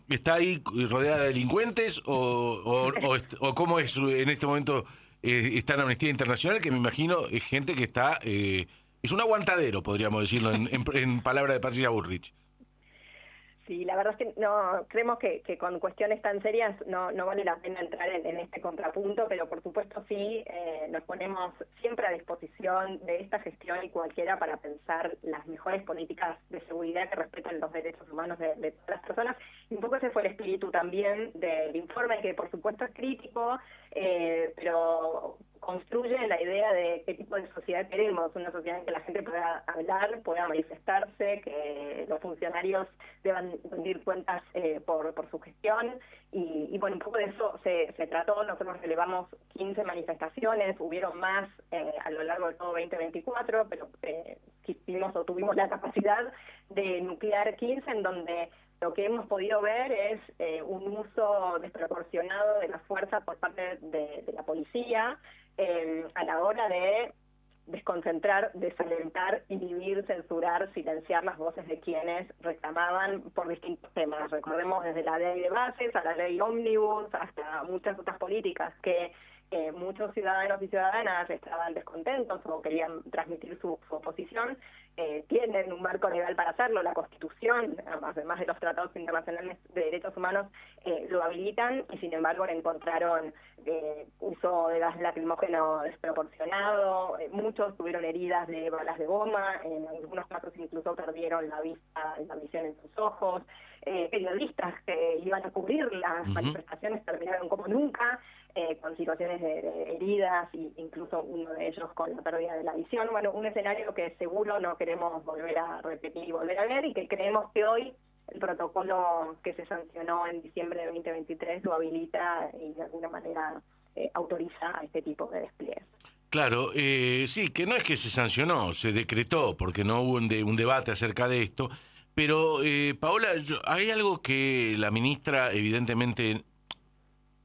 está ahí rodeada de delincuentes o cómo es en este momento está en Amnistía Internacional, que me imagino es gente que está, es un aguantadero, podríamos decirlo, en palabras de Patricia Bullrich. Sí, la verdad es que no creemos que con cuestiones tan serias no vale la pena entrar en este contrapunto, pero por supuesto sí nos ponemos siempre a disposición de esta gestión y cualquiera para pensar las mejores políticas de seguridad que respeten los derechos humanos de todas las personas. Y un poco ese fue el espíritu también del informe, que por supuesto es crítico, pero construye la idea de qué tipo de sociedad queremos, una sociedad en que la gente pueda hablar, pueda manifestarse, que los funcionarios deban rendir cuentas por su gestión, y bueno, un poco de eso se trató. Nosotros relevamos 15 manifestaciones, hubieron más a lo largo de todo 2024, pero quisimos o tuvimos la capacidad de nuclear 15 en donde lo que hemos podido ver es un uso desproporcionado de la fuerza por parte de la policía a la hora de desconcentrar, desalentar, inhibir, censurar, silenciar las voces de quienes reclamaban por distintos temas. Recordemos desde la ley de bases a la ley ómnibus hasta muchas otras políticas que muchos ciudadanos y ciudadanas estaban descontentos o querían transmitir su oposición. Tienen un marco legal para hacerlo, la Constitución, además de los tratados internacionales de derechos humanos, lo habilitan, y sin embargo le encontraron uso de gas lacrimógeno desproporcionado, muchos tuvieron heridas de balas de goma, en algunos casos incluso perdieron la visión en sus ojos, periodistas que iban a cubrir las manifestaciones terminaron como nunca, con situaciones de heridas, e incluso uno de ellos con la pérdida de la visión. Bueno, un escenario que seguro no queremos volver a repetir y volver a ver, y que creemos que hoy el protocolo que se sancionó en diciembre de 2023 lo habilita y de alguna manera autoriza a este tipo de despliegues. Claro, sí, que no es que se sancionó, se decretó, porque no hubo un debate acerca de esto, pero Paola, hay algo que la ministra evidentemente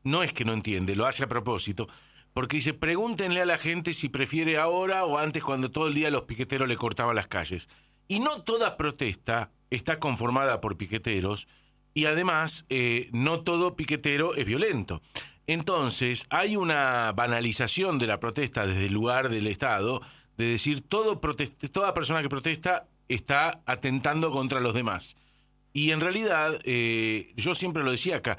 no es que no entiende, lo hace a propósito, porque dice, pregúntenle a la gente si prefiere ahora o antes, cuando todo el día los piqueteros le cortaban las calles. Y no toda protesta está conformada por piqueteros, y además no todo piquetero es violento. Entonces hay una banalización de la protesta desde el lugar del Estado, de decir toda persona que protesta está atentando contra los demás. Y en realidad, yo siempre lo decía acá,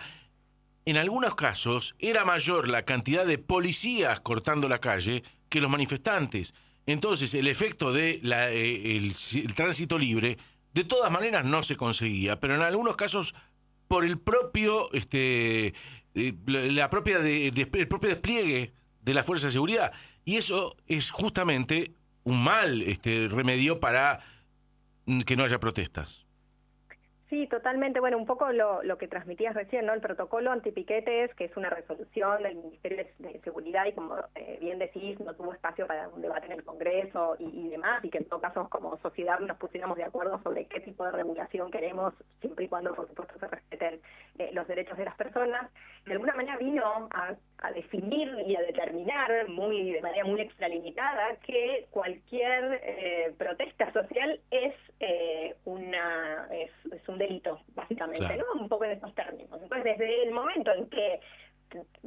en algunos casos era mayor la cantidad de policías cortando la calle que los manifestantes. Entonces el efecto de el tránsito libre de todas maneras no se conseguía, pero en algunos casos por el propio el propio despliegue de la fuerza de seguridad, y eso es justamente un mal remedio para que no haya protestas. Sí, totalmente. Bueno, un poco lo que transmitías recién, ¿no? El protocolo antipiquetes, que es una resolución del Ministerio de Seguridad, y como bien decís, no tuvo espacio para un debate en el Congreso y demás, y que en todo caso como sociedad nos pusiéramos de acuerdo sobre qué tipo de regulación queremos, siempre y cuando por supuesto se respeten los derechos de las personas. De alguna manera vino a definir y a determinar de manera muy extralimitada que cualquier protesta social es un delito, básicamente, Claro. ¿no? Un poco en estos términos. Entonces, desde el momento en que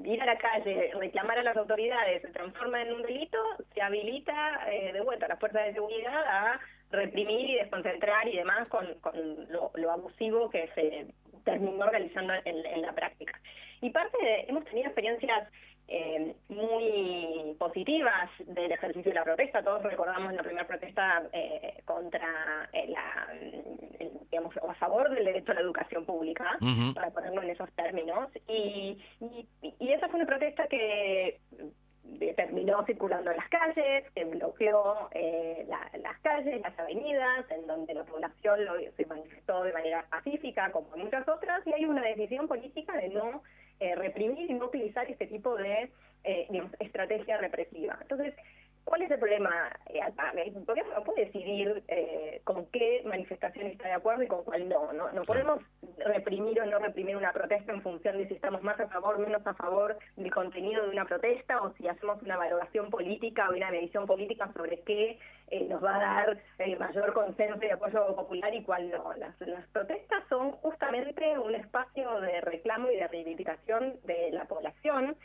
ir a la calle, reclamar a las autoridades se transforma en un delito, se habilita de vuelta a las fuerzas de seguridad a reprimir y desconcentrar y demás con lo abusivo que se terminó realizando en la práctica. Y hemos tenido experiencias muy positivas del ejercicio de la protesta. Todos recordamos la primera protesta contra digamos, a favor del derecho a la educación pública, para ponerlo en esos términos, y esa fue una protesta que terminó circulando en las calles, que bloqueó las calles, las avenidas, en donde la población se manifestó de manera pacífica, como en muchas otras, y hay una decisión política de no reprimir y no utilizar este tipo de digamos, estrategia represiva. Entonces, ¿Cuál es el problema? El gobierno no puede decidir con qué manifestación está de acuerdo y con cuál no. No podemos reprimir o no reprimir una protesta en función de si estamos más a favor o menos a favor del contenido de una protesta, o si hacemos una valoración política o una medición política sobre qué nos va a dar mayor consenso y apoyo popular y cuál no. Las protestas son justamente un espacio de reclamo y de reivindicación de la población,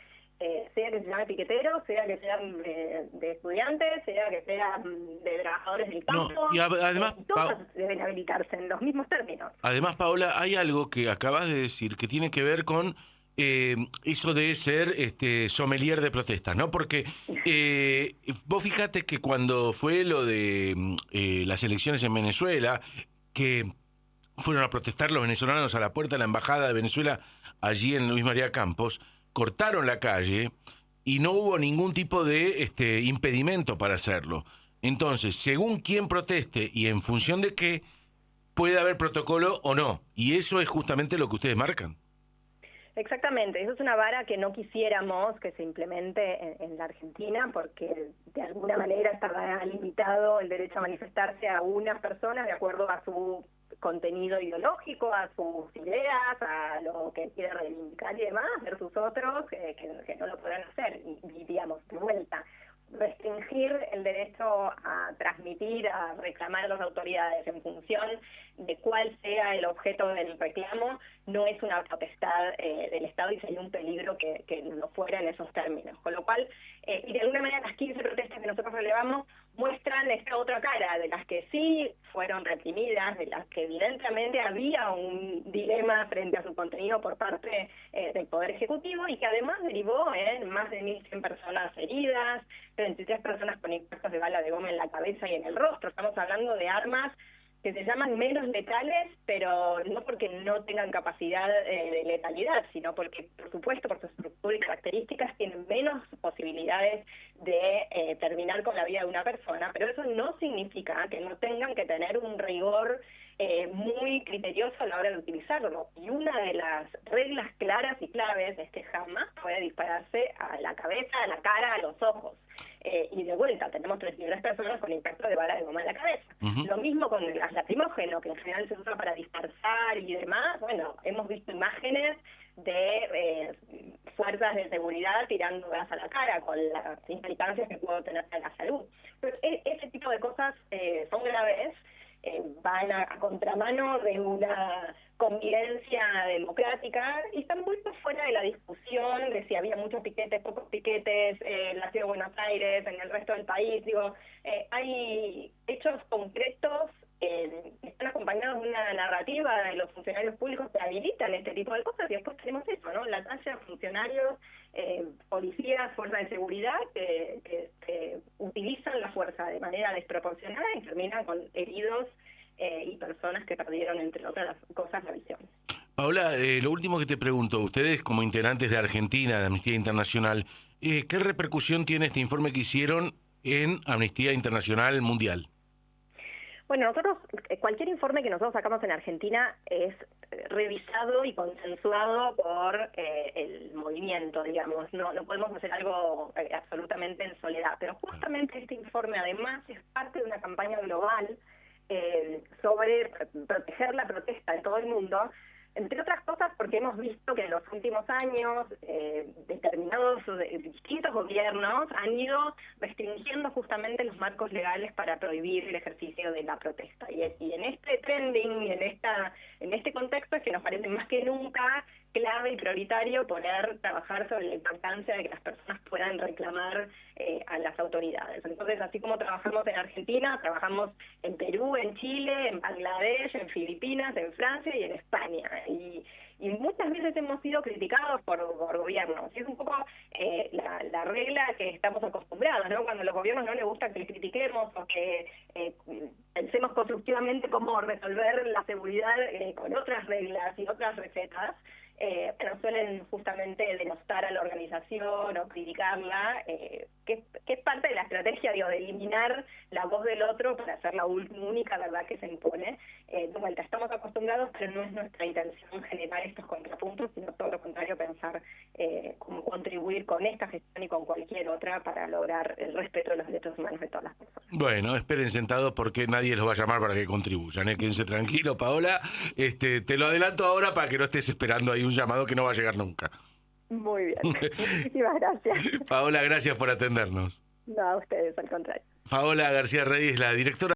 sea que se llame piqueteros, sea que sean de estudiantes, sea que sean de trabajadores del campo. No, y además, todos deben habilitarse en los mismos términos. Además, Paola, hay algo que acabas de decir que tiene que ver con eso de ser sommelier de protestas, ¿no? Porque vos fíjate que cuando fue lo de las elecciones en Venezuela, que fueron a protestar los venezolanos a la puerta de la embajada de Venezuela allí en Luis María Campos, cortaron la calle y no hubo ningún tipo de impedimento para hacerlo. Entonces, según quién proteste y en función de qué, puede haber protocolo o no. Y eso es justamente lo que ustedes marcan. Exactamente, eso es una vara que no quisiéramos que se implemente en la Argentina, porque de alguna manera está limitado el derecho a manifestarse a unas personas de acuerdo a su contenido ideológico, a sus ideas, a lo que quiere reivindicar y demás, versus otros que no lo podrán hacer. Y digamos, de vuelta, restringir el derecho a transmitir, a reclamar a las autoridades en función de cuál sea el objeto del reclamo, no es una potestad del Estado, y sería un peligro que no fuera en esos términos. Con lo cual, y de alguna manera las 15 protestas que nosotros relevamos muestran esta otra cara, de las que sí fueron reprimidas, de las que evidentemente había un dilema frente a su contenido por parte del Poder Ejecutivo, y que además derivó en más de 1.100 personas heridas, 33 personas con impactos de bala de goma en la cabeza y en el rostro. Estamos hablando de armas que se llaman menos letales, pero no porque no tengan capacidad de letalidad, sino porque, por supuesto, por su estructura y características, tienen menos posibilidades de terminar con la vida de una persona, pero eso no significa que no tengan que tener un rigor muy criterioso a la hora de utilizarlo. Y una de las reglas claras y claves es que jamás puede dispararse a la cabeza, a la cara, a los ojos. Y de vuelta, tenemos 33 personas con impacto de bala de goma en la cabeza. Lo mismo con el gas lacrimógeno, que en general se usa para dispersar y demás. Bueno, hemos visto imágenes de fuerzas de seguridad tirando gas a la cara, con las implicancias que puede tener en la salud. Entonces, ese tipo de cosas son graves, van a contramano de una convivencia democrática y están muy por fuera de la discusión de si había muchos piquetes, pocos piquetes en la ciudad de Buenos Aires, en el resto del país. Hay hechos concretos que están acompañados de una narrativa de los funcionarios públicos que habilitan este tipo de cosas, y después tenemos eso, ¿no? La talla de funcionarios, policías, fuerzas de seguridad que utilizan la fuerza de manera desproporcionada y terminan con heridos y personas que perdieron, entre otras cosas, la visión. Paola, lo último que te pregunto, ustedes como integrantes de Argentina, de Amnistía Internacional, ¿qué repercusión tiene este informe que hicieron en Amnistía Internacional Mundial? Bueno, nosotros, cualquier informe que nosotros sacamos en Argentina es revisado y consensuado por el movimiento, digamos. No podemos hacer algo absolutamente en soledad, pero justamente este informe además es parte de una campaña global sobre proteger la protesta en todo el mundo, entre otras cosas porque hemos visto que en los últimos años determinados distintos gobiernos han ido restringiendo justamente los marcos legales para prohibir el ejercicio de la protesta. Y en este trending, en este contexto, es que nos parece más que nunca clave y prioritario poder trabajar sobre la importancia de que las personas puedan reclamar a las autoridades. Entonces, así como trabajamos en Argentina, trabajamos en Perú, en Chile, en Bangladesh, en Filipinas, en Francia y en España. Y muchas veces hemos sido criticados por gobiernos. Y es un poco la regla que estamos acostumbrados, ¿no? Cuando a los gobiernos no les gusta que les critiquemos o que pensemos constructivamente cómo resolver la seguridad con otras reglas y otras recetas, pero suelen justamente denostar a la organización o criticarla, que es parte de la estrategia, de eliminar la voz del otro para hacer la única verdad que se impone. De vuelta, estamos acostumbrados, pero no es nuestra intención generar estos contrapuntos, sino todo lo contrario, pensar cómo contribuir con esta gestión y con cualquier otra para lograr el respeto de los derechos humanos de todas las personas. Bueno, esperen sentados porque nadie los va a llamar para que contribuyan, quédense tranquilos, Paola. Te lo adelanto ahora para que no estés esperando ahí un llamado que no va a llegar nunca. Muy bien, muchísimas gracias. Paola, gracias por atendernos. No, a ustedes, al contrario. Paola García Reyes, la directora